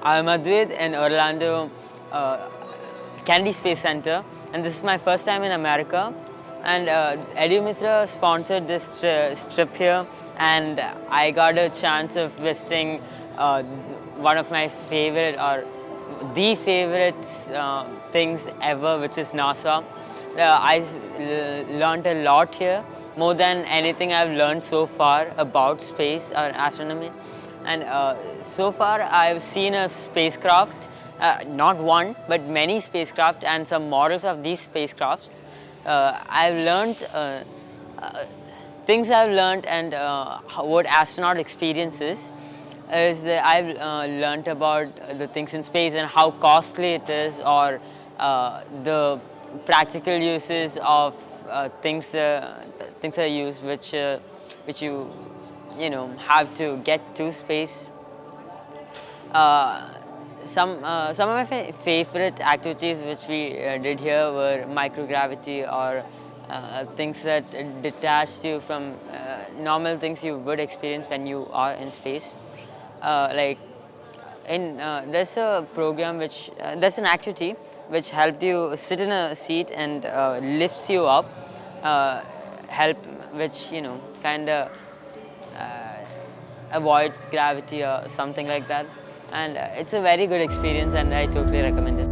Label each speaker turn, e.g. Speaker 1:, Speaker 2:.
Speaker 1: I'm Advait in Orlando Kennedy Space Center, and this is my first time in America. And Edu Mithra sponsored this trip here, and I got a chance of visiting one of my favorite or the favorite things ever, which is NASA. Learned a lot here, more than anything I've learned so far about space or astronomy. And so far I've seen a spacecraft, not one but many spacecraft and some models of these spacecrafts. I've learned things I've learned, and what astronaut experience is that I've learned about the things in space and how costly it is, or the practical uses of things are used which you have to get to space. Uh, some of my favorite activities which we did here were microgravity, or things that detach you from normal things you would experience when you are in space. Like there's a program there's an activity which helped you sit in a seat and lifts you up, help which kind of avoids gravity or something like that, and it's a very good experience and I totally recommend it.